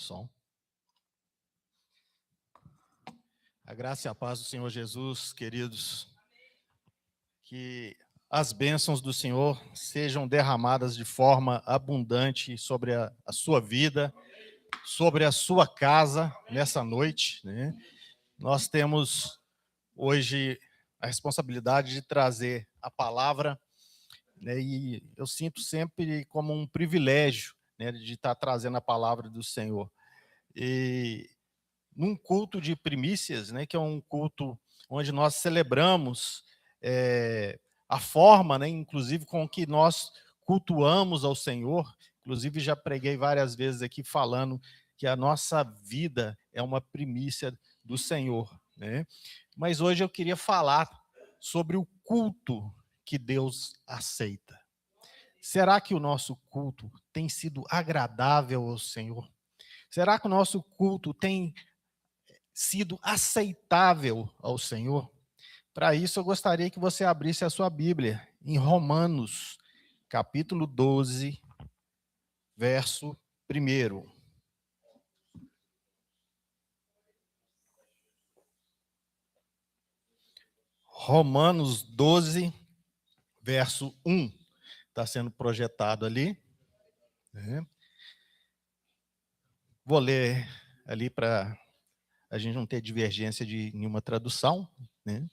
Som. A graça e a paz do Senhor Jesus, queridos, que as bênçãos do Senhor sejam derramadas de forma abundante sobre a sua vida, sobre a sua casa nessa noite, né? Nós temos hoje a responsabilidade de trazer a palavra, né? E eu sinto sempre como um privilégio, né, de estar trazendo a palavra do Senhor. E num culto de primícias, né, que é um culto onde nós celebramos a forma, né, inclusive com que nós cultuamos ao Senhor. Inclusive já preguei várias vezes aqui falando que a nossa vida é uma primícia do Senhor, né? Mas hoje eu queria falar sobre o culto que Deus aceita. Será que o nosso culto tem sido agradável ao Senhor? Será que o nosso culto tem sido aceitável ao Senhor? Para isso, eu gostaria que você abrisse a sua Bíblia em Romanos, capítulo 12, verso 1. Romanos 12, verso 1. Está sendo projetado ali, né? Vou ler ali para a gente não ter divergência de nenhuma tradução, né?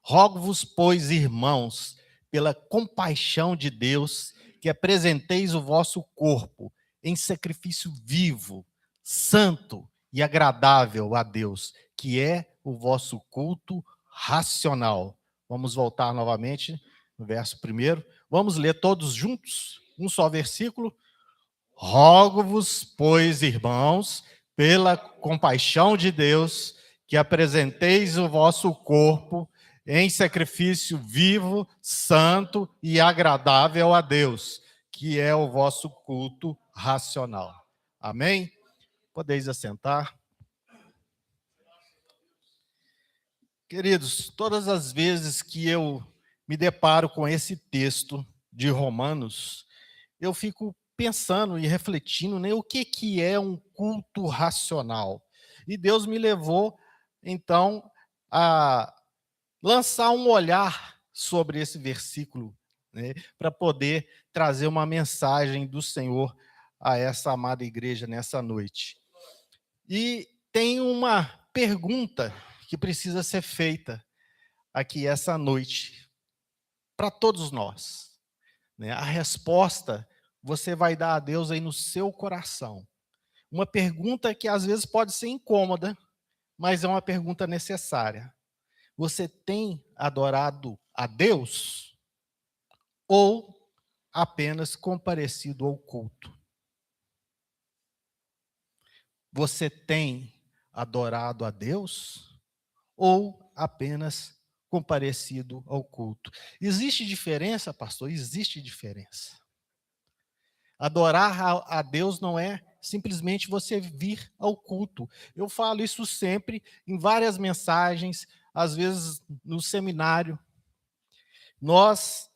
Rogo-vos, pois, irmãos, pela compaixão de Deus, que apresenteis o vosso corpo em sacrifício vivo, santo e agradável a Deus, que é o vosso culto racional. Vamos voltar novamente no verso 1. Vamos ler todos juntos, um só versículo. Rogo-vos, pois, irmãos, pela compaixão de Deus, que apresenteis o vosso corpo em sacrifício vivo, santo e agradável a Deus, que é o vosso culto racional. Amém? Podeis assentar. Queridos, todas as vezes que eu me deparo com esse texto de Romanos, eu fico pensando e refletindo, né, o que é um culto racional. E Deus me levou, então, a lançar um olhar sobre esse versículo, né, para poder trazer uma mensagem do Senhor a essa amada igreja nessa noite. E tem uma pergunta que precisa ser feita aqui essa noite, para todos nós, né? A resposta você vai dar a Deus aí no seu coração. Uma pergunta que às vezes pode ser incômoda, mas é uma pergunta necessária. Você tem adorado a Deus ou apenas comparecido ao culto? Você tem adorado a Deus ou apenas comparecido ao culto? Existe diferença, pastor? Existe diferença. Adorar a Deus não é simplesmente você vir ao culto. Eu falo isso sempre em várias mensagens, às vezes no seminário. Nós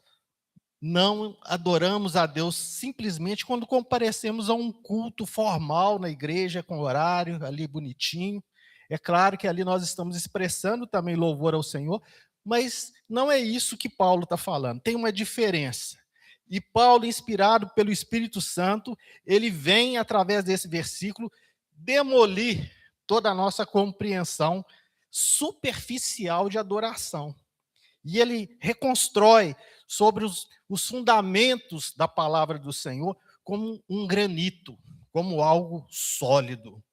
não adoramos a Deus simplesmente quando comparecemos a um culto formal na igreja, com horário ali bonitinho. É claro que ali nós estamos expressando também louvor ao Senhor, mas não é isso que Paulo está falando. Tem uma diferença. E Paulo, inspirado pelo Espírito Santo, ele vem, através desse versículo, demolir toda a nossa compreensão superficial de adoração. E ele reconstrói sobre os fundamentos da palavra do Senhor como um granito, como algo sólido.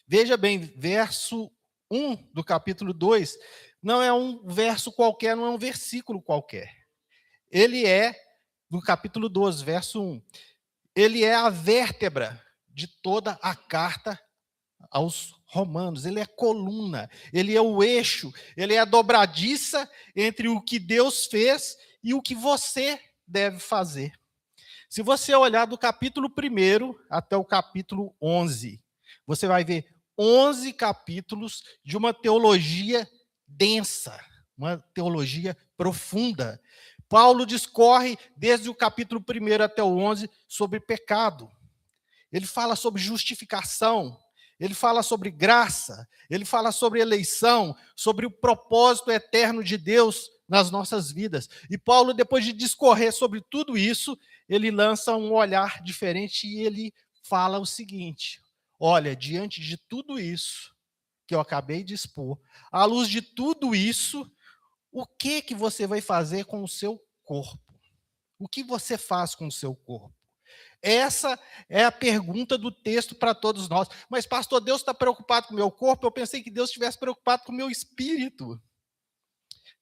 Veja bem, verso 1 do capítulo 2, não é um verso qualquer, não é um versículo qualquer. Ele é, no capítulo 12, verso 1, ele é a vértebra de toda a carta aos Romanos, ele é coluna, ele é o eixo, ele é a dobradiça entre o que Deus fez e o que você deve fazer. Se você olhar do capítulo 1 até o capítulo 11, você vai ver 11 capítulos de uma teologia densa, uma teologia profunda. Paulo discorre desde o capítulo 1 até o 11 sobre pecado. Ele fala sobre justificação. ele fala sobre graça, ele fala sobre eleição, sobre o propósito eterno de Deus nas nossas vidas. E Paulo, depois de discorrer sobre tudo isso, ele lança um olhar diferente e ele fala o seguinte: olha, diante de tudo isso que eu acabei de expor, à luz de tudo isso, o que você vai fazer com o seu corpo? O que você faz com o seu corpo? Essa é a pergunta do texto para todos nós. Mas, pastor, Deus está preocupado com o meu corpo? Eu pensei que Deus estivesse preocupado com o meu espírito.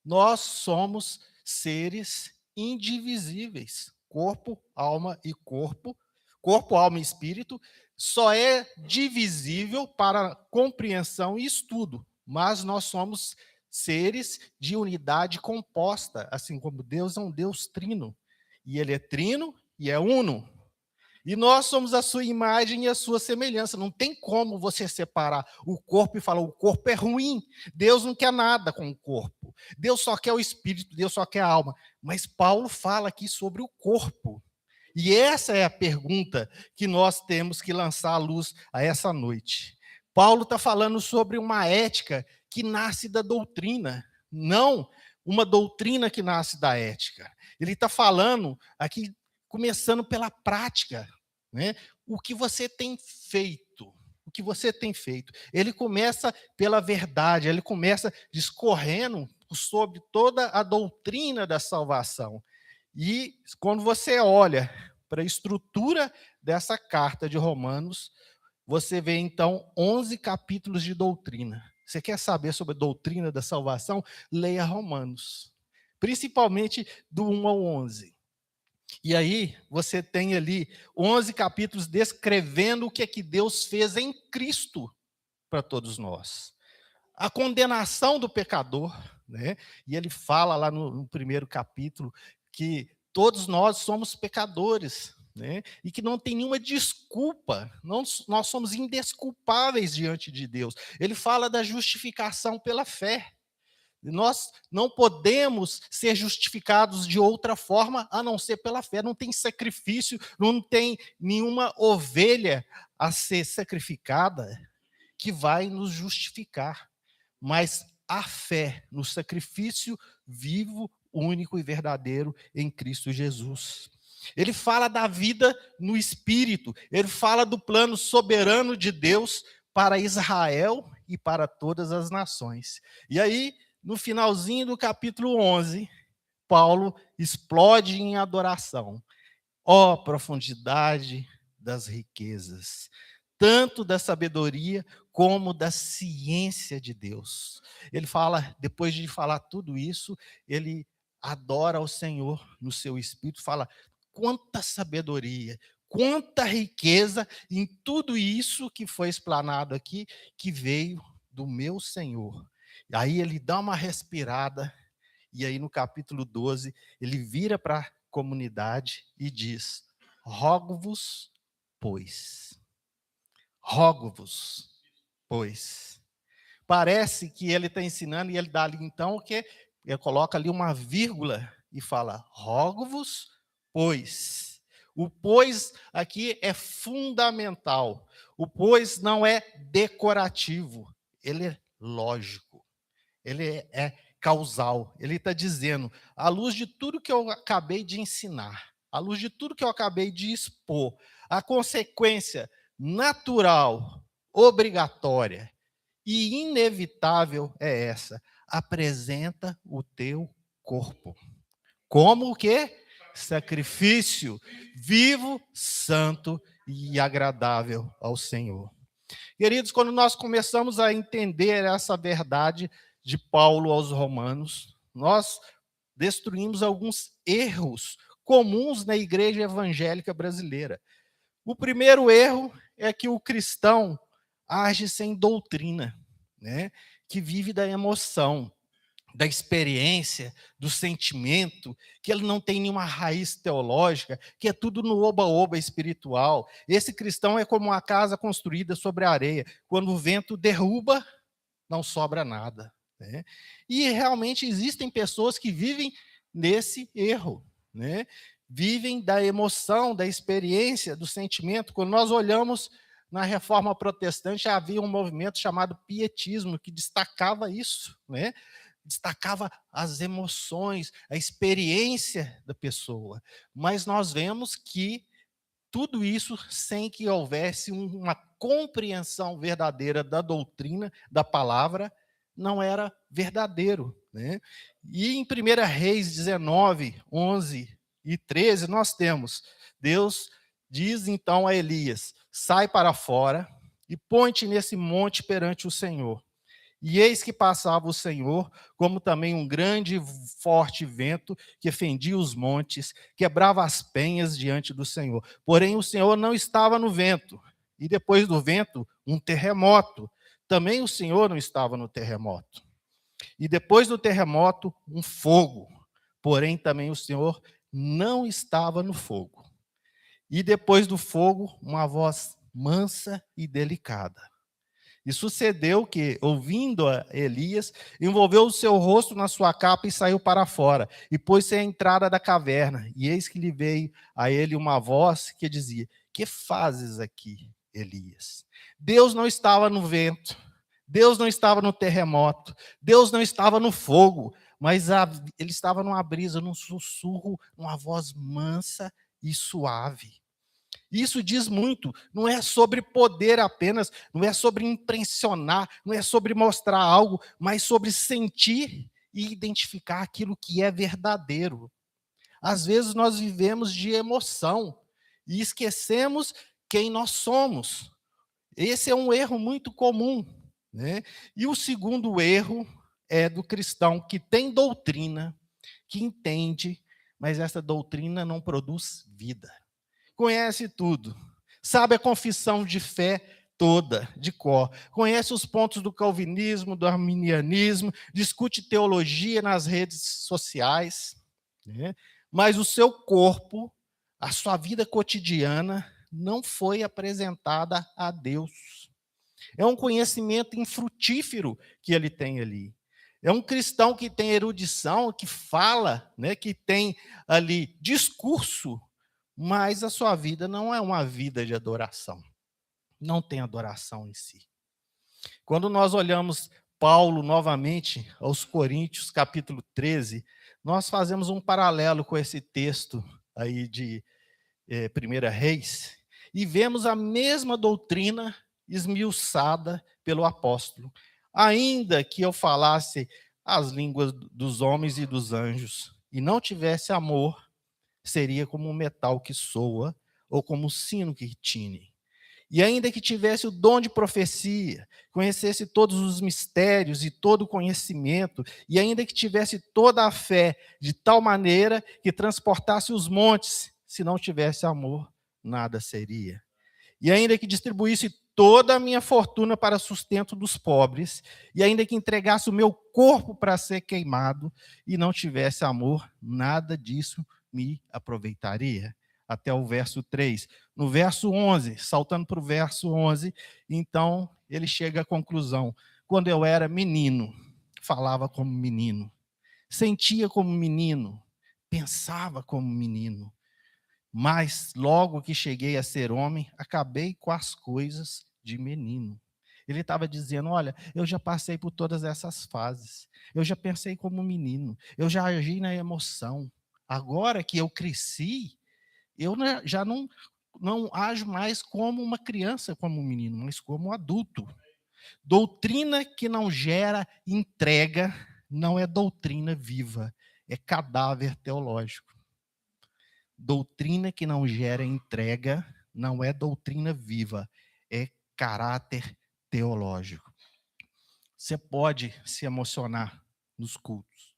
Nós somos seres indivisíveis. Corpo, alma e corpo. Corpo, alma e espírito. Só é divisível para compreensão e estudo. Mas nós somos seres de unidade composta. Assim como Deus é um Deus trino. E ele é trino e é uno. E nós somos a sua imagem e a sua semelhança. Não tem como você separar o corpo e falar, o corpo é ruim. Deus não quer nada com o corpo. Deus só quer o espírito, Deus só quer a alma. Mas Paulo fala aqui sobre o corpo. E essa é a pergunta que nós temos que lançar à luz a essa noite. Paulo está falando sobre uma ética que nasce da doutrina, não uma doutrina que nasce da ética. Ele está falando aqui, começando pela prática, né? O que você tem feito? O que você tem feito? Ele começa pela verdade, ele começa discorrendo sobre toda a doutrina da salvação. E quando você olha para a estrutura dessa carta de Romanos, você vê então 11 capítulos de doutrina. Você quer saber sobre a doutrina da salvação? Leia Romanos, principalmente do 1 ao 11. E aí, você tem ali 11 capítulos descrevendo o que é que Deus fez em Cristo para todos nós. A condenação do pecador, né? E ele fala lá no primeiro capítulo que todos nós somos pecadores, né? E que não tem nenhuma desculpa, nós somos indesculpáveis diante de Deus. Ele fala da justificação pela fé. Nós não podemos ser justificados de outra forma a não ser pela fé. Não tem sacrifício, não tem nenhuma ovelha a ser sacrificada que vai nos justificar. Mas a fé no sacrifício vivo, único e verdadeiro em Cristo Jesus. Ele fala da vida no Espírito, ele fala do plano soberano de Deus para Israel e para todas as nações. E aí, no finalzinho do capítulo 11, Paulo explode em adoração. Ó profundidade das riquezas, tanto da sabedoria como da ciência de Deus. Ele fala, depois de falar tudo isso, ele adora ao Senhor no seu espírito, fala, quanta sabedoria, quanta riqueza em tudo isso que foi explanado aqui, que veio do meu Senhor. Aí ele dá uma respirada, e aí no capítulo 12, ele vira para a comunidade e diz, rogo-vos, pois. Rogo-vos, pois. Parece que ele está ensinando, e ele dá ali então o que? Ele coloca ali uma vírgula e fala, rogo-vos, pois. O pois aqui é fundamental. O pois não é decorativo, ele é lógico. Ele é causal. Ele está dizendo, à luz de tudo que eu acabei de ensinar, à luz de tudo que eu acabei de expor, a consequência natural, obrigatória e inevitável é essa. Apresenta o teu corpo. Como o quê? Sacrifício vivo, santo e agradável ao Senhor. Queridos, quando nós começamos a entender essa verdade de Paulo aos Romanos, nós destruímos alguns erros comuns na igreja evangélica brasileira. O primeiro erro é que o cristão age sem doutrina, né? Que vive da emoção, da experiência, do sentimento, que ele não tem nenhuma raiz teológica, que é tudo no oba-oba espiritual. Esse cristão é como uma casa construída sobre a areia. Quando o vento derruba, não sobra nada, né? E realmente existem pessoas que vivem nesse erro, né? Vivem da emoção, da experiência, do sentimento. Quando nós olhamos Na Reforma Protestante havia um movimento chamado pietismo, que destacava isso, né? Destacava as emoções, a experiência da pessoa. Mas nós vemos que tudo isso sem que houvesse uma compreensão verdadeira da doutrina, da palavra, não era verdadeiro, né? E em 1 Reis 19, 11 e 13, nós temos, Deus diz então a Elias, sai para fora e põe-te nesse monte perante o Senhor. E eis que passava o Senhor, como também um grande e forte vento que fendia os montes, quebrava as penhas diante do Senhor. Porém, o Senhor não estava no vento. E depois do vento, um terremoto. Também o Senhor não estava no terremoto. E depois do terremoto, um fogo. Porém, também o Senhor não estava no fogo. E depois do fogo, uma voz mansa e delicada. E sucedeu que, ouvindo a Elias, envolveu o seu rosto na sua capa e saiu para fora, e pôs-se à entrada da caverna. E eis que lhe veio a ele uma voz que dizia: que fazes aqui, Elias? Deus não estava no vento, Deus não estava no terremoto, Deus não estava no fogo, mas ele estava numa brisa, num sussurro, numa voz mansa e suave. Isso diz muito, não é sobre poder apenas, não é sobre impressionar, não é sobre mostrar algo, mas sobre sentir e identificar aquilo que é verdadeiro. Às vezes nós vivemos de emoção e esquecemos quem nós somos. Esse é um erro muito comum, né? E o segundo erro é do cristão que tem doutrina, que entende, mas essa doutrina não produz vida. Conhece tudo, sabe a confissão de fé toda, de cor, conhece os pontos do calvinismo, do arminianismo, discute teologia nas redes sociais, né? Mas o seu corpo, a sua vida cotidiana, não foi apresentada a Deus. É um conhecimento infrutífero que ele tem ali. É um cristão que tem erudição, que fala, né, que tem ali discurso, mas a sua vida não é uma vida de adoração. Não tem adoração em si. Quando nós olhamos Paulo novamente aos Coríntios, capítulo 13, nós fazemos um paralelo com esse texto aí de 1 Reis, e vemos a mesma doutrina esmiuçada pelo apóstolo. Ainda que eu falasse as línguas dos homens e dos anjos, e não tivesse amor, seria como um metal que soa, ou como um sino que tine. E ainda que tivesse o dom de profecia, conhecesse todos os mistérios e todo o conhecimento, e ainda que tivesse toda a fé, de tal maneira que transportasse os montes, se não tivesse amor, nada seria. E ainda que distribuísse toda a minha fortuna para sustento dos pobres, e ainda que entregasse o meu corpo para ser queimado, e não tivesse amor, nada disso me aproveitaria. Até o verso 3. No verso 11, saltando para o verso 11, então ele chega à conclusão. Quando eu era menino, falava como menino, sentia como menino, pensava como menino. Mas logo que cheguei a ser homem, acabei com as coisas de menino. Ele estava dizendo: olha, eu já passei por todas essas fases. Eu já pensei como menino. Eu já agi na emoção. Agora que eu cresci, eu já não ajo mais como uma criança, como um menino, mas como um adulto. Doutrina que não gera entrega não é doutrina viva, é cadáver teológico. Doutrina que não gera entrega não é doutrina viva, é caráter teológico. Você pode se emocionar nos cultos.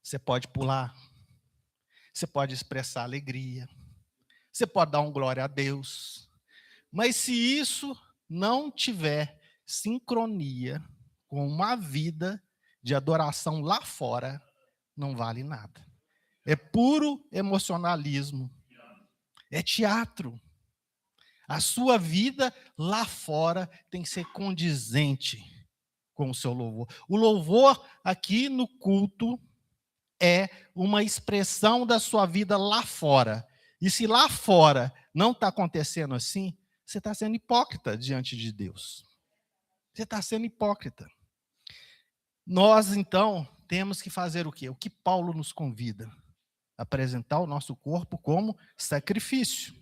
Você pode pular. Você pode expressar alegria. Você pode dar um glória a Deus. Mas se isso não tiver sincronia com uma vida de adoração lá fora, não vale nada. É puro emocionalismo. É teatro. A sua vida lá fora tem que ser condizente com o seu louvor. O louvor aqui no culto é uma expressão da sua vida lá fora. E se lá fora não está acontecendo assim, você está sendo hipócrita diante de Deus. Você está sendo hipócrita. Nós, então, temos que fazer o quê? O que Paulo nos convida? Apresentar o nosso corpo como sacrifício.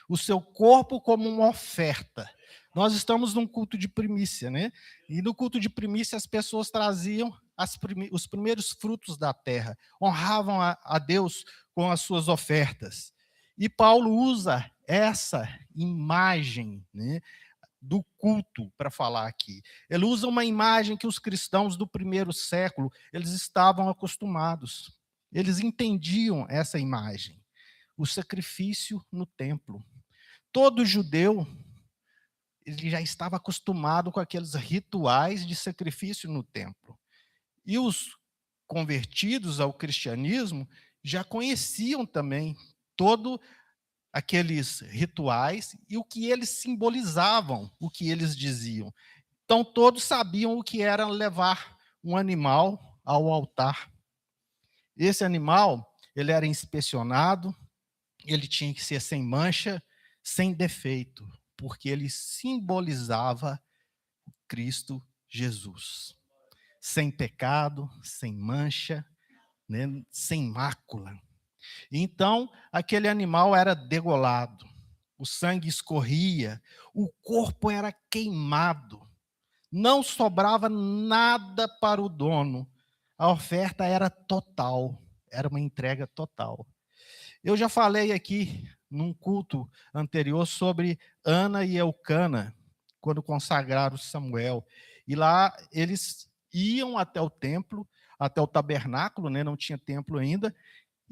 O seu corpo como uma oferta. Nós estamos num culto de primícia, né? E no culto de primícia as pessoas traziam os primeiros frutos da terra, honravam a Deus com as suas ofertas. E Paulo usa essa imagem, né, do culto para falar aqui. Ele usa uma imagem que os cristãos do primeiro século eles estavam acostumados. Eles entendiam essa imagem, o sacrifício no templo. Todo judeu ele já estava acostumado com aqueles rituais de sacrifício no templo. E os convertidos ao cristianismo já conheciam também todo aqueles rituais e o que eles simbolizavam, o que eles diziam. Então todos sabiam o que era levar um animal ao altar. Esse animal, ele era inspecionado, ele tinha que ser sem mancha, sem defeito, porque ele simbolizava Cristo Jesus. Sem pecado, sem mancha, né, sem mácula. Então, aquele animal era degolado, o sangue escorria, o corpo era queimado, não sobrava nada para o dono. A oferta era total, era uma entrega total. Eu já falei aqui num culto anterior sobre Ana e Eucana, quando consagraram Samuel. E lá eles iam até o templo, até o tabernáculo, né, não tinha templo ainda,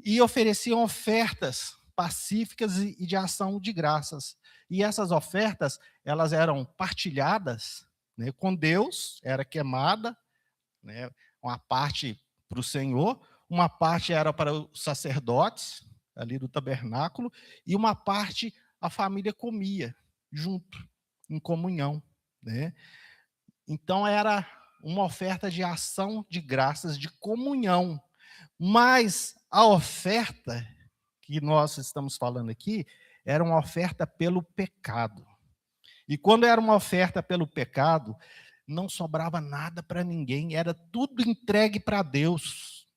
e ofereciam ofertas pacíficas e de ação de graças. E essas ofertas, elas eram partilhadas, né, com Deus, era queimada, né, uma parte para o Senhor, uma parte era para os sacerdotes, ali do tabernáculo, e uma parte a família comia, junto, em comunhão, né? Então era uma oferta de ação de graças, de comunhão. Mas a oferta que nós estamos falando aqui era uma oferta pelo pecado. E quando era uma oferta pelo pecado, não sobrava nada para ninguém, era tudo entregue para Deus.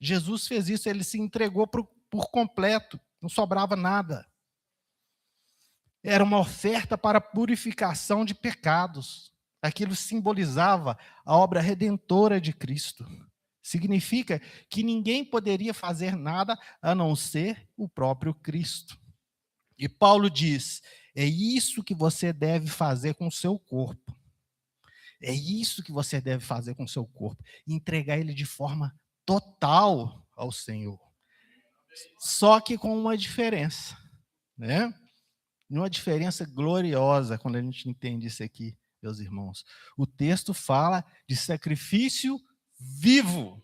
Jesus fez isso, ele se entregou por completo, não sobrava nada. Era uma oferta para purificação de pecados. Aquilo simbolizava a obra redentora de Cristo. Significa que ninguém poderia fazer nada a não ser o próprio Cristo. E Paulo diz: é isso que você deve fazer com o seu corpo. É isso que você deve fazer com o seu corpo. Entregar ele de forma total ao Senhor. Só que com uma diferença, né? Uma diferença gloriosa quando a gente entende isso aqui, meus irmãos. O texto fala de sacrifício vivo.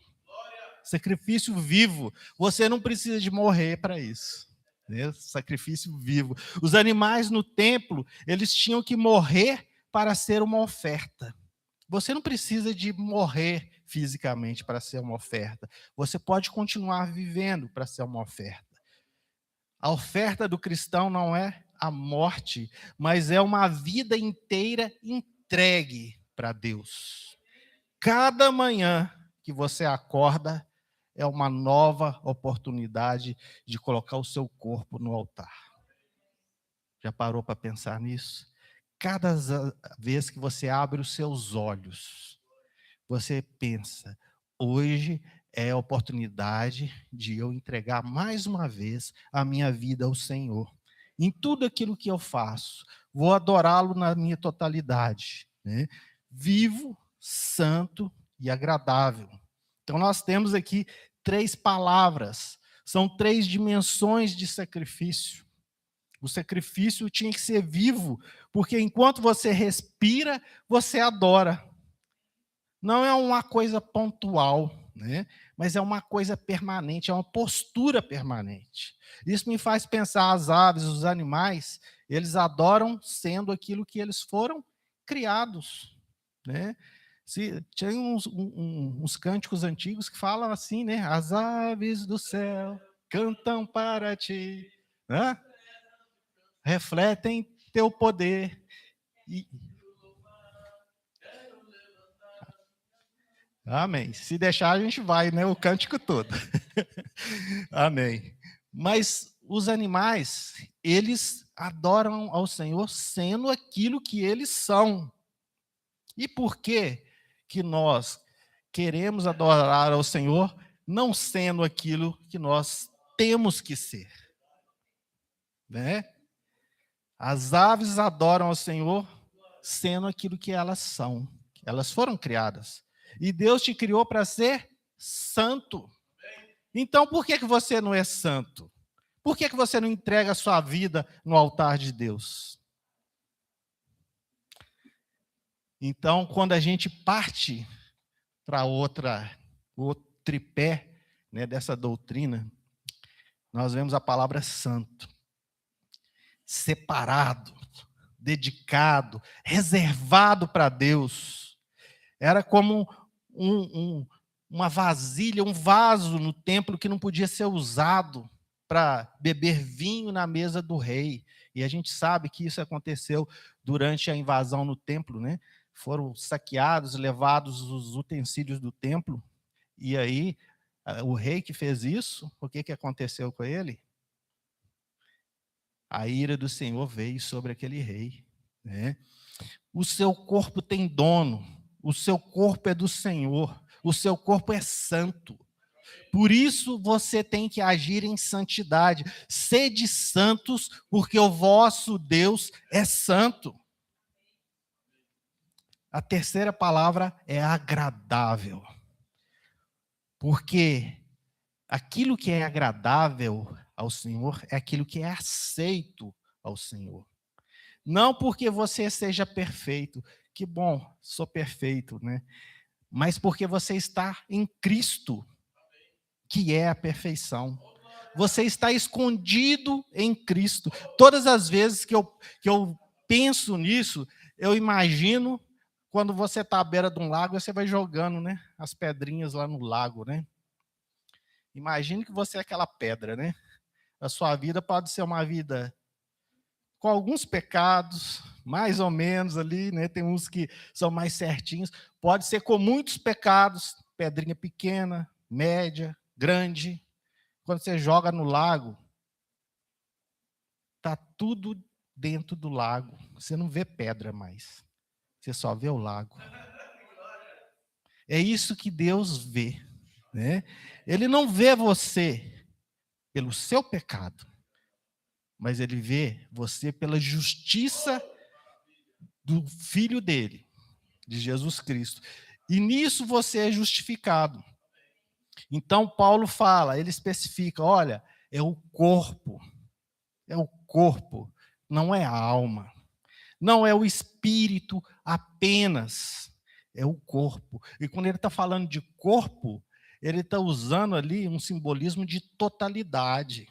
Sacrifício vivo. Você não precisa de morrer para isso. Né? Sacrifício vivo. Os animais no templo, eles tinham que morrer para ser uma oferta. Você não precisa de morrer fisicamente para ser uma oferta. Você pode continuar vivendo para ser uma oferta. A oferta do cristão não é a morte, mas é uma vida inteira entregue para Deus. Cada manhã que você acorda é uma nova oportunidade de colocar o seu corpo no altar. Já parou para pensar nisso? Cada vez que você abre os seus olhos, você pensa, hoje é a oportunidade de eu entregar mais uma vez a minha vida ao Senhor. Em tudo aquilo que eu faço, vou adorá-lo na minha totalidade, né? Vivo, santo e agradável. Então nós temos aqui 3 palavras, são 3 dimensões de sacrifício. O sacrifício tinha que ser vivo, porque enquanto você respira, você adora. Não é uma coisa pontual, né? Mas é uma coisa permanente, é uma postura permanente. Isso me faz pensar as aves, os animais, eles adoram sendo aquilo que eles foram criados, né? Tem uns cânticos antigos que falam assim, né? As aves do céu cantam para ti, né? refletem teu poder. E... Amém. Se deixar, a gente vai, né? O cântico todo. Amém. Mas os animais, eles adoram ao Senhor sendo aquilo que eles são. E por que que nós queremos adorar ao Senhor não sendo aquilo que nós temos que ser? Né? As aves adoram ao Senhor sendo aquilo que elas são. Elas foram criadas. E Deus te criou para ser santo. Então, por que você não é santo? Por que você não entrega a sua vida no altar de Deus? Então, quando a gente parte para o tripé, né, dessa doutrina, nós vemos a palavra santo, separado, dedicado, reservado para Deus. Era como uma vasilha, um vaso no templo que não podia ser usado para beber vinho na mesa do rei. E a gente sabe que isso aconteceu durante a invasão no templo, né? Foram saqueados, levados os utensílios do templo, e aí o rei que fez isso, o que aconteceu com ele? A ira do Senhor veio sobre aquele rei, né? O seu corpo tem dono, o seu corpo é do Senhor, o seu corpo é santo. Por isso você tem que agir em santidade. Sede santos, porque o vosso Deus é santo. A terceira palavra é agradável. Porque aquilo que é agradável ao Senhor é aquilo que é aceito ao Senhor. Não porque você seja perfeito, que bom, sou perfeito, né? Mas porque você está em Cristo, que é a perfeição. Você está escondido em Cristo. Todas as vezes que eu penso nisso, eu imagino quando você está à beira de um lago, você vai jogando, né, as pedrinhas lá no lago, né? Imagine que você é aquela pedra, né? A sua vida pode ser uma vida com alguns pecados, mais ou menos ali, né? Tem uns que são mais certinhos. Pode ser com muitos pecados, pedrinha pequena, média, grande. Quando você joga no lago, tá tudo dentro do lago. Você não vê pedra mais. Você só vê o lago. É isso que Deus vê, né? Ele não vê você pelo seu pecado, mas ele vê você pela justiça do Filho dele, de Jesus Cristo. E nisso você é justificado. Então, Paulo fala, ele especifica, olha, é o corpo, não é a alma, não é o espírito apenas, é o corpo. E quando ele está falando de corpo, ele está usando ali um simbolismo de totalidade,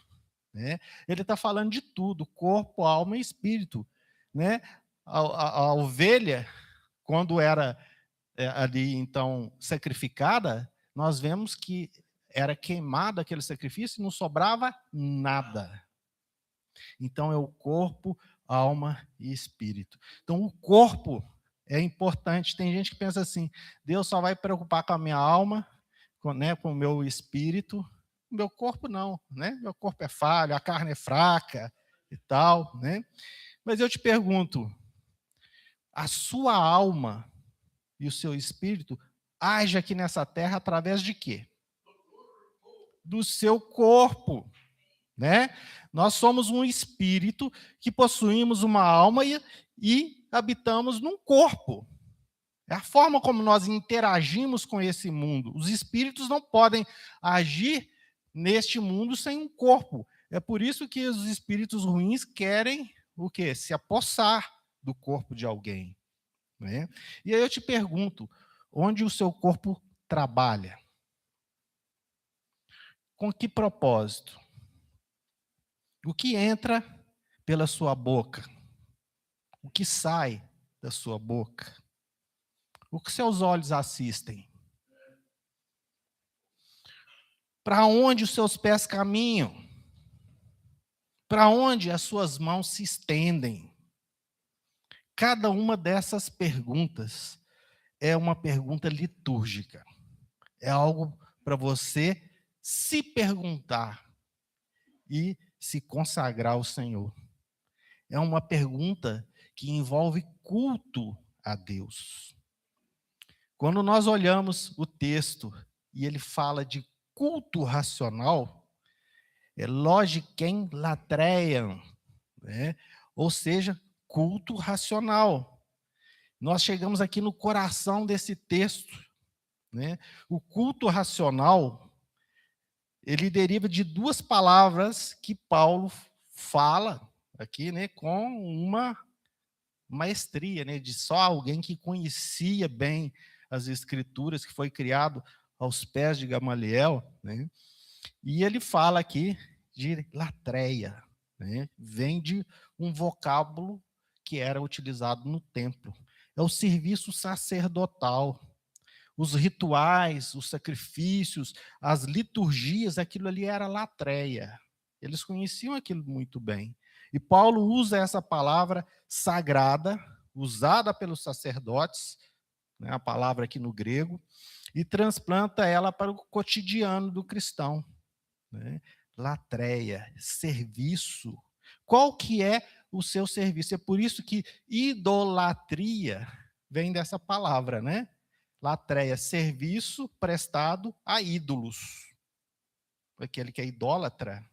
né? Ele está falando de tudo, corpo, alma e espírito, né? A ovelha, quando era ali, então, sacrificada, nós vemos que era queimado aquele sacrifício e não sobrava nada. Então, é o corpo, alma e espírito. Então, o corpo é importante. Tem gente que pensa assim, Deus só vai preocupar com a minha alma, com o meu espírito. O meu corpo não, né? Meu corpo é falho, a carne é fraca e tal, né? Mas eu te pergunto, a sua alma e o seu espírito age aqui nessa terra através de quê? Do seu corpo, né? Nós somos um espírito que possuímos uma alma e habitamos num corpo. É a forma como nós interagimos com esse mundo. Os espíritos não podem agir neste mundo sem um corpo. É por isso que os espíritos ruins querem o quê? Se apossar do corpo de alguém, né? E aí eu te pergunto, onde o seu corpo trabalha? Com que propósito? O que entra pela sua boca? O que sai da sua boca? O que seus olhos assistem? Para onde os seus pés caminham? Para onde as suas mãos se estendem? Cada uma dessas perguntas é uma pergunta litúrgica. É algo para você se perguntar e se consagrar ao Senhor. É uma pergunta que envolve culto a Deus. Quando nós olhamos o texto e ele fala de culto racional, é logiquem latreiam, né? Ou seja, culto racional. Nós chegamos aqui no coração desse texto, né? O culto racional, ele deriva de duas palavras que Paulo fala aqui, né, com uma maestria, né, de só alguém que conhecia bem as escrituras, que foi criado aos pés de Gamaliel, né? E ele fala aqui de latreia, né? Vem de um vocábulo que era utilizado no templo. É o serviço sacerdotal. Os rituais, os sacrifícios, as liturgias, aquilo ali era latreia. Eles conheciam aquilo muito bem. E Paulo usa essa palavra sagrada, usada pelos sacerdotes, né, a palavra aqui no grego, e transplanta ela para o cotidiano do cristão. Né? Latreia, serviço. Qual que é o seu serviço? É por isso que idolatria vem dessa palavra, né? Latreia, serviço prestado a ídolos. Aquele que é idólatra,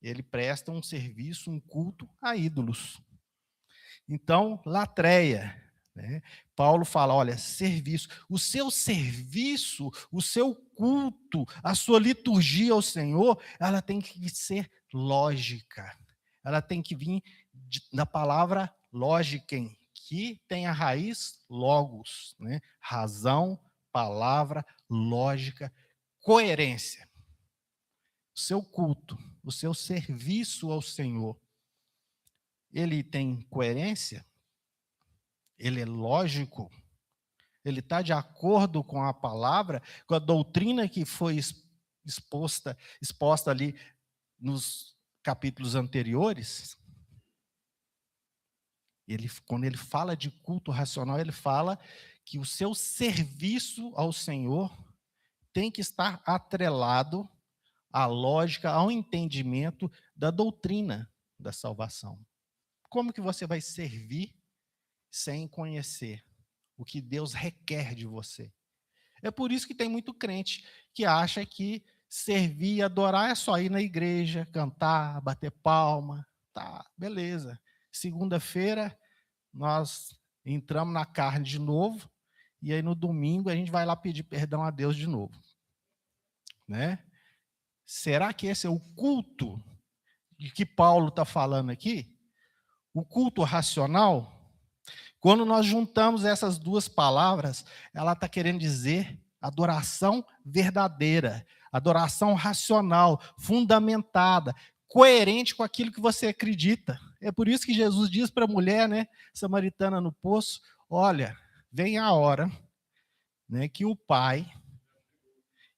ele presta um serviço, um culto a ídolos. Então, latreia, né? Paulo fala, olha, serviço, o seu serviço, o seu culto, a sua liturgia ao Senhor, ela tem que ser lógica. Ela tem que vir da palavra lógiquem, que tem a raiz logos, né? Razão, palavra, lógica, coerência. O seu culto, o seu serviço ao Senhor, ele tem coerência? Ele é lógico? Ele está de acordo com a palavra, com a doutrina que foi exposta ali nos capítulos anteriores? Quando ele fala de culto racional, ele fala que o seu serviço ao Senhor tem que estar atrelado à lógica, ao entendimento da doutrina da salvação. Como que você vai servir sem conhecer o que Deus requer de você? É por isso que tem muito crente que acha que servir e adorar é só ir na igreja, cantar, bater palma. Tá, beleza. Segunda-feira nós entramos na carne de novo, e aí no domingo a gente vai lá pedir perdão a Deus de novo. Né? Será que esse é o culto de que Paulo está falando aqui? O culto racional? Quando nós juntamos essas duas palavras, ela está querendo dizer adoração verdadeira, adoração racional, fundamentada, coerente com aquilo que você acredita. É por isso que Jesus diz para a mulher, né, samaritana no poço, olha, vem a hora, né, que o Pai,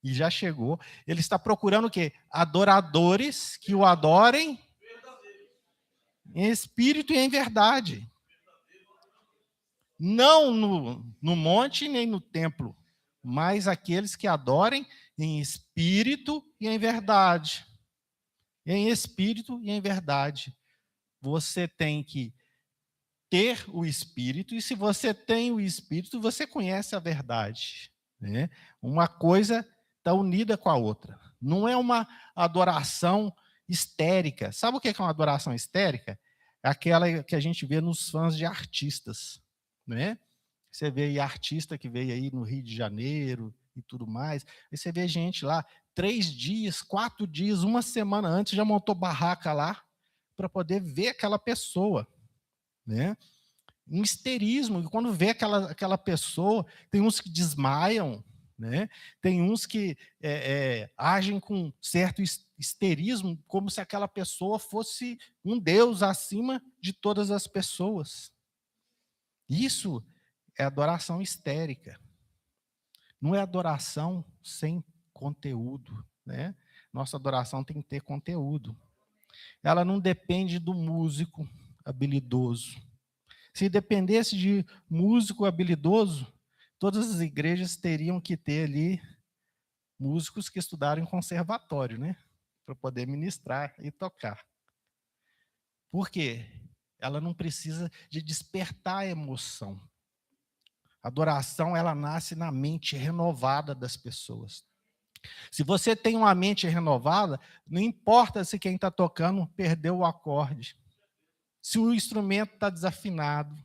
e já chegou, ele está procurando o quê? Adoradores que o adorem em espírito e em verdade. Não no monte nem no templo, mas aqueles que adorem em espírito e em verdade. Em espírito e em verdade. Você tem que ter o espírito, e se você tem o espírito, você conhece a verdade. Né? Uma coisa está unida com a outra. Não é uma adoração histérica. Sabe o que é uma adoração histérica? É aquela que a gente vê nos fãs de artistas. Né? Você vê aí artista que veio aí no Rio de Janeiro e tudo mais. Aí você vê gente lá, 3 dias, 4 dias, uma semana antes, já montou barraca lá para poder ver aquela pessoa. Né? Um histerismo, e quando vê aquela pessoa, tem uns que desmaiam, né? Tem uns que agem com certo histerismo, como se aquela pessoa fosse um Deus acima de todas as pessoas. Isso é adoração histérica. Não é adoração sem conteúdo. Né? Nossa adoração tem que ter conteúdo. ela não depende do músico habilidoso. Se dependesse de músico habilidoso, todas as igrejas teriam que ter ali músicos que estudaram em conservatório, né? Para poder ministrar e tocar. Por quê? Ela não precisa de despertar emoção. A adoração, ela nasce na mente renovada das pessoas. Se você tem uma mente renovada, não importa se quem está tocando perdeu o acorde, se o instrumento está desafinado,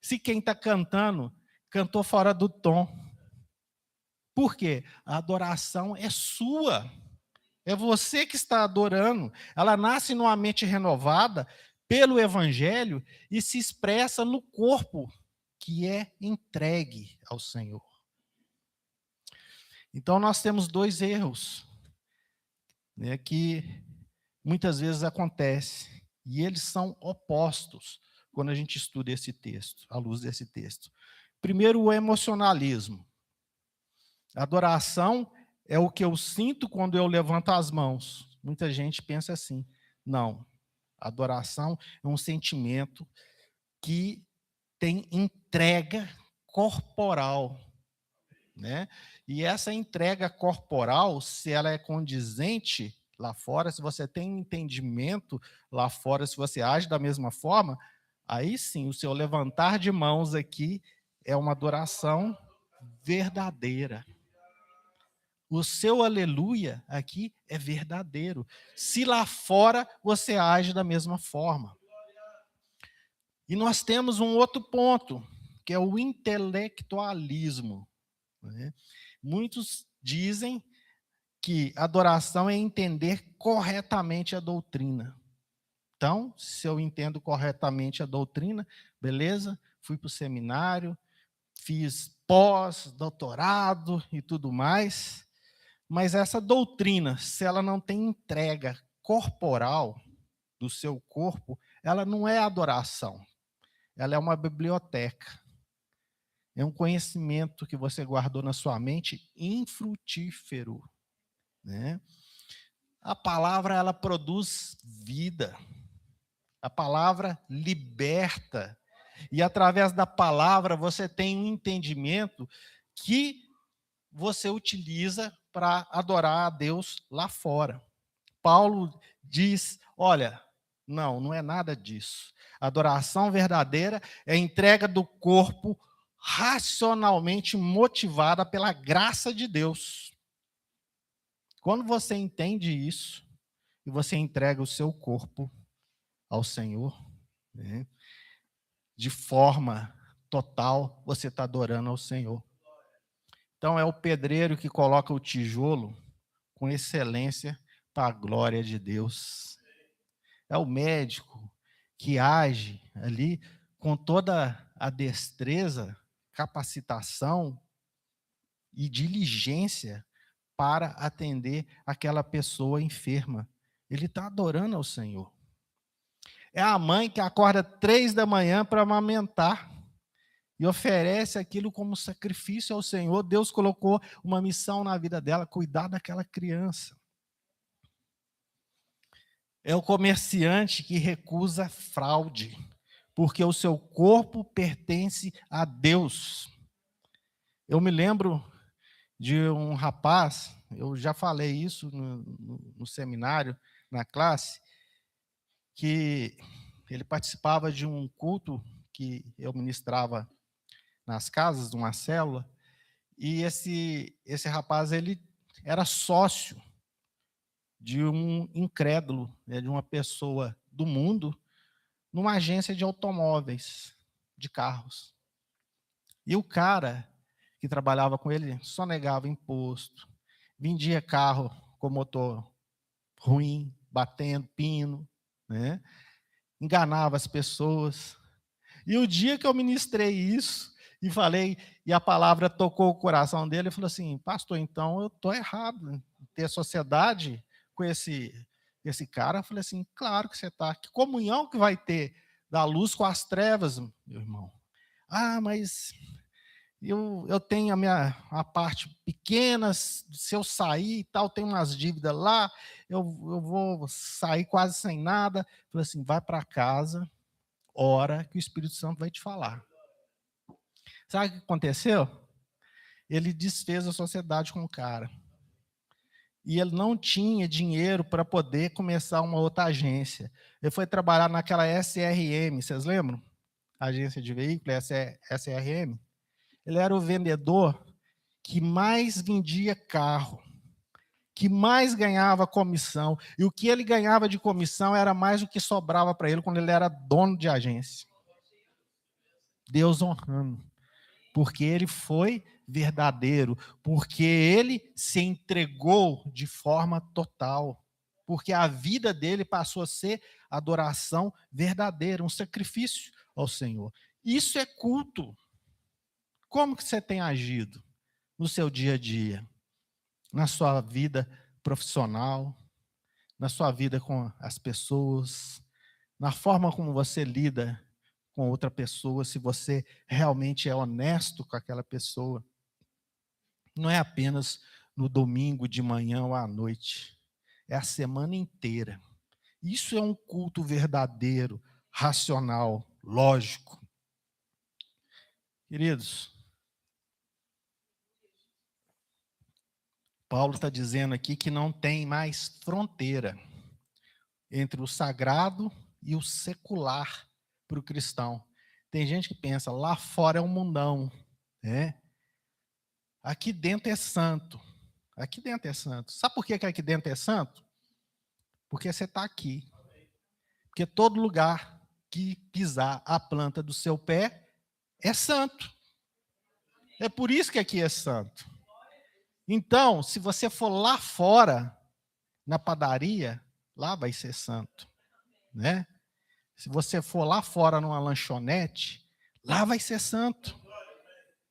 se quem está cantando cantou fora do tom. Por quê? A adoração é sua. É você que está adorando. Ela nasce numa mente renovada pelo Evangelho e se expressa no corpo que é entregue ao Senhor. Então, nós temos dois erros, né, que muitas vezes acontecem, e eles são opostos quando a gente estuda esse texto, à luz desse texto. Primeiro, o emocionalismo. A adoração é o que eu sinto quando eu levanto as mãos. Muita gente pensa assim. Não. A adoração é um sentimento que tem entrega corporal, né? E essa entrega corporal, se ela é condizente lá fora, se você tem entendimento lá fora, se você age da mesma forma, aí sim, o seu levantar de mãos aqui é uma adoração verdadeira. O seu aleluia aqui é verdadeiro. Se lá fora você age da mesma forma. E nós temos um outro ponto, que é o intelectualismo, né? Muitos dizem que adoração é entender corretamente a doutrina. Então, se eu entendo corretamente a doutrina, beleza, fui para o seminário, fiz pós, doutorado e tudo mais, mas essa doutrina, se ela não tem entrega corporal do seu corpo, ela não é adoração, ela é uma biblioteca. É um conhecimento que você guardou na sua mente infrutífero, né? A palavra, ela produz vida. A palavra liberta. E através da palavra você tem um entendimento que você utiliza para adorar a Deus lá fora. Paulo diz, olha, não é nada disso. A adoração verdadeira é a entrega do corpo racionalmente motivada pela graça de Deus. Quando você entende isso, e você entrega o seu corpo ao Senhor, né, de forma total, você está adorando ao Senhor. Então, é o pedreiro que coloca o tijolo com excelência para a glória de Deus. É o médico que age ali com toda a destreza, capacitação e diligência para atender aquela pessoa enferma. Ele está adorando ao Senhor. É a mãe que acorda 3 da manhã para amamentar e oferece aquilo como sacrifício ao Senhor. Deus colocou uma missão na vida dela, cuidar daquela criança. É o comerciante que recusa fraude, porque o seu corpo pertence a Deus. Eu me lembro de um rapaz, eu já falei isso no seminário, na classe, que ele participava de um culto que eu ministrava nas casas, de uma célula, e esse rapaz, ele era sócio de um incrédulo, né, de uma pessoa do mundo, numa agência de automóveis, de carros. E o cara que trabalhava com ele só negava imposto, vendia carro com motor ruim, batendo pino, né? Enganava as pessoas. E o dia que eu ministrei isso e falei, e a palavra tocou o coração dele, ele falou assim, pastor, então eu estou errado em ter sociedade com esse cara. Eu falei assim, claro que você está. Que comunhão que vai ter da luz com as trevas, meu irmão? Ah, mas eu tenho a parte pequena, se eu sair e tal, tem umas dívidas lá, eu vou sair quase sem nada. Falei assim, vai para casa, ora, que o Espírito Santo vai te falar. Sabe o que aconteceu? Ele desfez a sociedade com o cara. E ele não tinha dinheiro para poder começar uma outra agência. Ele foi trabalhar naquela SRM, vocês lembram? Agência de veículos, SRM. Ele era o vendedor que mais vendia carro, que mais ganhava comissão. E o que ele ganhava de comissão era mais do que sobrava para ele quando ele era dono de agência. Deus honrando. Porque ele foi verdadeiro, porque ele se entregou de forma total, porque a vida dele passou a ser adoração verdadeira, um sacrifício ao Senhor. Isso é culto. Como que você tem agido no seu dia a dia, na sua vida profissional, na sua vida com as pessoas, na forma como você lida com outra pessoa, se você realmente é honesto com aquela pessoa? Não é apenas no domingo de manhã ou à noite, é a semana inteira. Isso é um culto verdadeiro, racional, lógico. Queridos, Paulo está dizendo aqui que não tem mais fronteira entre o sagrado e o secular para o cristão. Tem gente que pensa, lá fora é um mundão, né? Aqui dentro é santo. Aqui dentro é santo. Sabe por que aqui dentro é santo? Porque você está aqui. Porque todo lugar que pisar a planta do seu pé é santo. É por isso que aqui é santo. Então, se você for lá fora, na padaria, lá vai ser santo, né? Se você for lá fora numa lanchonete, lá vai ser santo,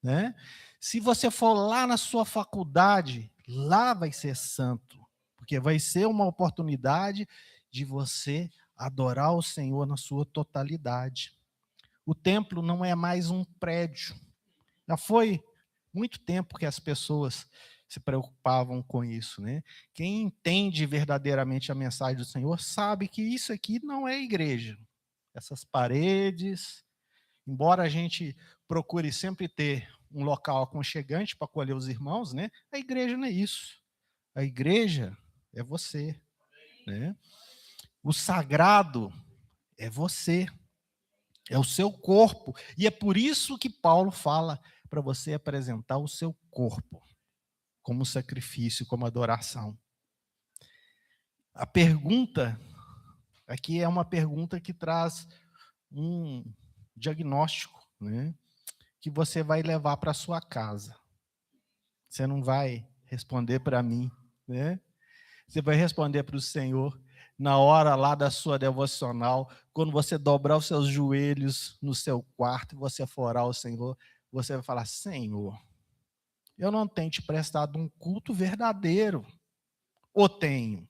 né? Se você for lá na sua faculdade, lá vai ser santo, porque vai ser uma oportunidade de você adorar o Senhor na sua totalidade. O templo não é mais um prédio. Já foi muito tempo que as pessoas se preocupavam com isso, né? Quem entende verdadeiramente a mensagem do Senhor sabe que isso aqui não é igreja. Essas paredes, embora a gente procure sempre ter um local aconchegante para acolher os irmãos, né? A igreja não é isso. A igreja é você, né? O sagrado é você, é o seu corpo. E é por isso que Paulo fala para você apresentar o seu corpo como sacrifício, como adoração. A pergunta aqui é uma pergunta que traz um diagnóstico, né? Que você vai levar para sua casa. Você não vai responder para mim, né? Você vai responder para o Senhor na hora lá da sua devocional, quando você dobrar os seus joelhos no seu quarto e você for orar ao Senhor, você vai falar: Senhor, eu não tenho te prestado um culto verdadeiro. Ou tenho?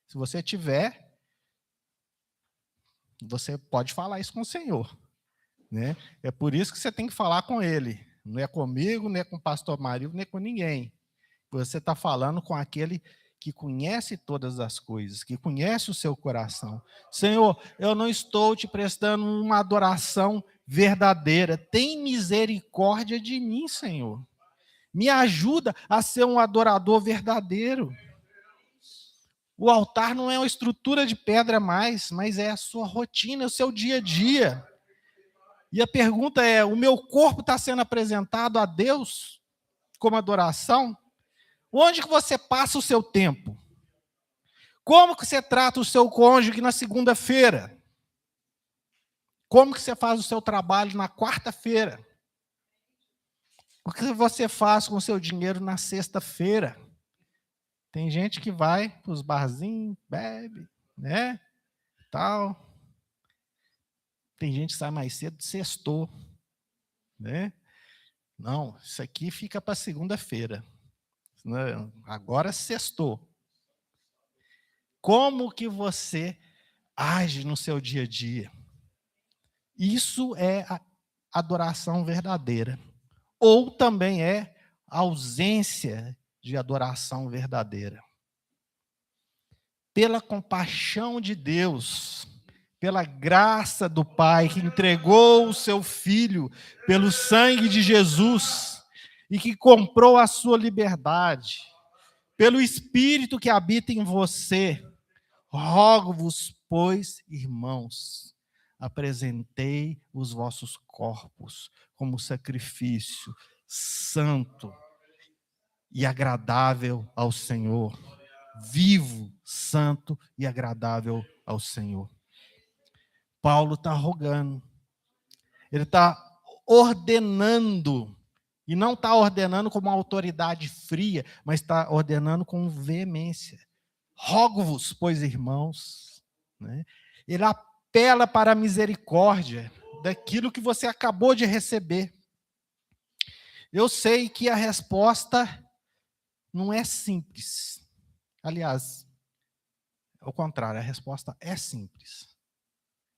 Se você tiver, você pode falar isso com o Senhor, né? É por isso que você tem que falar com Ele. Não é comigo, não é com o pastor Mario, nem com ninguém. Você está falando com aquele que conhece todas as coisas, que conhece o seu coração. Senhor, eu não estou te prestando uma adoração verdadeira. Tem misericórdia de mim, Senhor. Me ajuda a ser um adorador verdadeiro. O altar não é uma estrutura de pedra mais, mas é a sua rotina, é o seu dia a dia. E a pergunta é: o meu corpo está sendo apresentado a Deus como adoração? Onde que você passa o seu tempo? Como que você trata o seu cônjuge na segunda-feira? Como que você faz o seu trabalho na quarta-feira? O que você faz com o seu dinheiro na sexta-feira? Tem gente que vai para os barzinhos, bebe, né? Tal. Tem gente que sai mais cedo, sextou, né? Não, isso aqui fica para segunda-feira. Agora sextou. Como que você age no seu dia a dia? Isso é a adoração verdadeira. ou também é ausência de adoração verdadeira. Pela compaixão de Deus, pela graça do Pai que entregou o seu Filho pelo sangue de Jesus e que comprou a sua liberdade, pelo Espírito que habita em você, rogo-vos, pois, irmãos, apresentei os vossos corpos como sacrifício santo e agradável ao Senhor, vivo, santo e agradável ao Senhor. Paulo está rogando, ele está ordenando, e não está ordenando com uma autoridade fria, mas está ordenando com veemência. Rogo-vos, pois, irmãos, né? Ele apela para a misericórdia daquilo que você acabou de receber. Eu sei que a resposta não é simples. Aliás, ao contrário, a resposta é simples.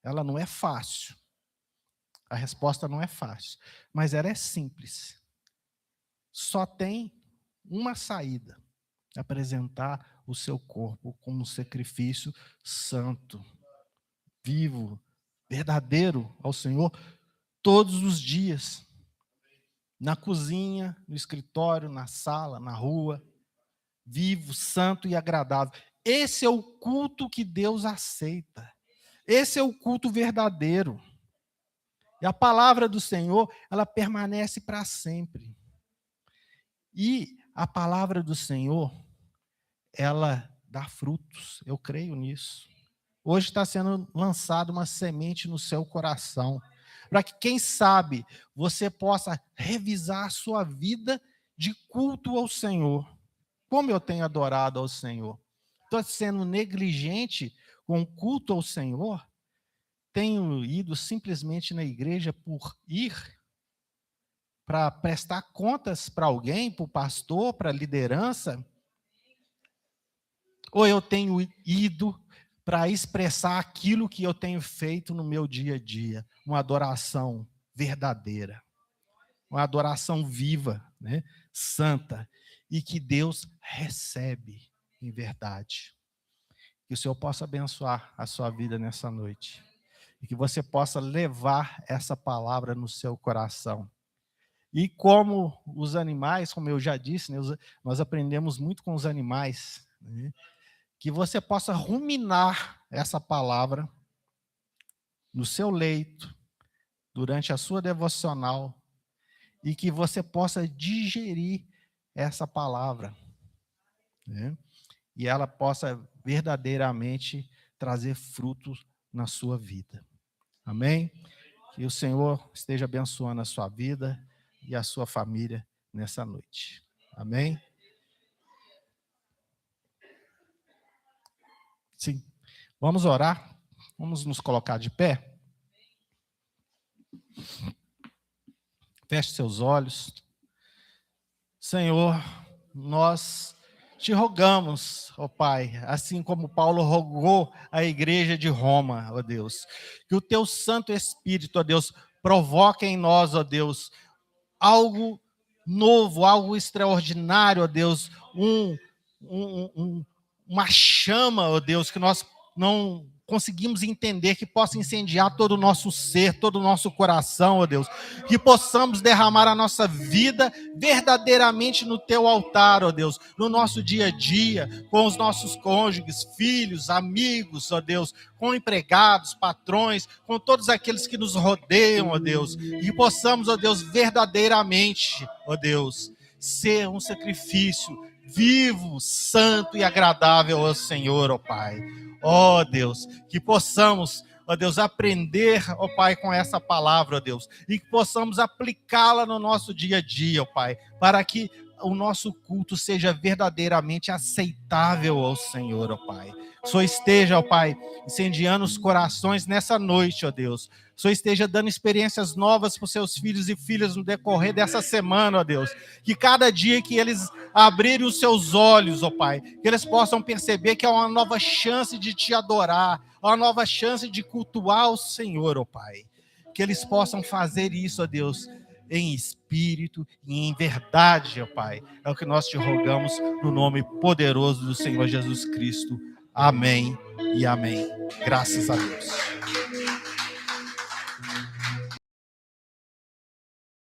Ela não é fácil. A resposta não é fácil, mas ela é simples. Só tem uma saída: apresentar o seu corpo como um sacrifício santo, vivo, verdadeiro ao Senhor, todos os dias. Na cozinha, no escritório, na sala, na rua, vivo, santo e agradável. Esse é o culto que Deus aceita. Esse é o culto verdadeiro. E a palavra do Senhor, ela permanece para sempre. E a palavra do Senhor, ela dá frutos. Eu creio nisso. Hoje está sendo lançada uma semente no seu coração, para que, quem sabe, você possa revisar a sua vida de culto ao Senhor. Como eu tenho adorado ao Senhor? Estou sendo negligente com o culto ao Senhor? Tenho ido simplesmente na igreja por ir? Para prestar contas para alguém, para o pastor, para a liderança? Ou eu tenho ido para expressar aquilo que eu tenho feito no meu dia a dia? Uma adoração verdadeira, uma adoração viva, né? Santa, e que Deus recebe em verdade. Que o Senhor possa abençoar a sua vida nessa noite. E que você possa levar essa palavra no seu coração. E como os animais, como eu já disse, né, nós aprendemos muito com os animais, né, que você possa ruminar essa palavra no seu leito, durante a sua devocional, e que você possa digerir essa palavra, né, e ela possa verdadeiramente trazer frutos na sua vida. Amém? Que o Senhor esteja abençoando a sua vida e a sua família nessa noite. Amém? Sim. Vamos orar? Vamos nos colocar de pé? Feche seus olhos. Senhor, nós te rogamos, ó Pai, assim como Paulo rogou à igreja de Roma, ó Deus, que o teu Santo Espírito, ó Deus, provoque em nós, ó Deus, algo novo, algo extraordinário, ó Deus, uma chama, ó Deus, que nós não conseguimos entender, que possa incendiar todo o nosso ser, todo o nosso coração, ó Deus, que possamos derramar a nossa vida verdadeiramente no teu altar, ó Deus, no nosso dia a dia, com os nossos cônjuges, filhos, amigos, ó Deus, com empregados, patrões, com todos aqueles que nos rodeiam, ó Deus, e que possamos, ó Deus, verdadeiramente, ó Deus, ser um sacrifício vivo, santo e agradável ao Senhor, ó Pai. Ó Deus, que possamos, ó Deus, aprender, ó Pai, com essa palavra, ó Deus, e que possamos aplicá-la no nosso dia a dia, ó Pai, para que o nosso culto seja verdadeiramente aceitável ao Senhor, ó Pai. Que o Senhor esteja, ó Pai, incendiando os corações nessa noite, ó Deus. Que o Senhor esteja dando experiências novas para os seus filhos e filhas no decorrer dessa semana, ó Deus. Que cada dia que eles abrirem os seus olhos, ó Pai, que eles possam perceber que é uma nova chance de te adorar, uma nova chance de cultuar o Senhor, ó Pai. Que eles possam fazer isso, ó Deus, em espírito e em verdade, ó Pai. É o que nós te rogamos no nome poderoso do Senhor Jesus Cristo. Amém e amém. Graças a Deus.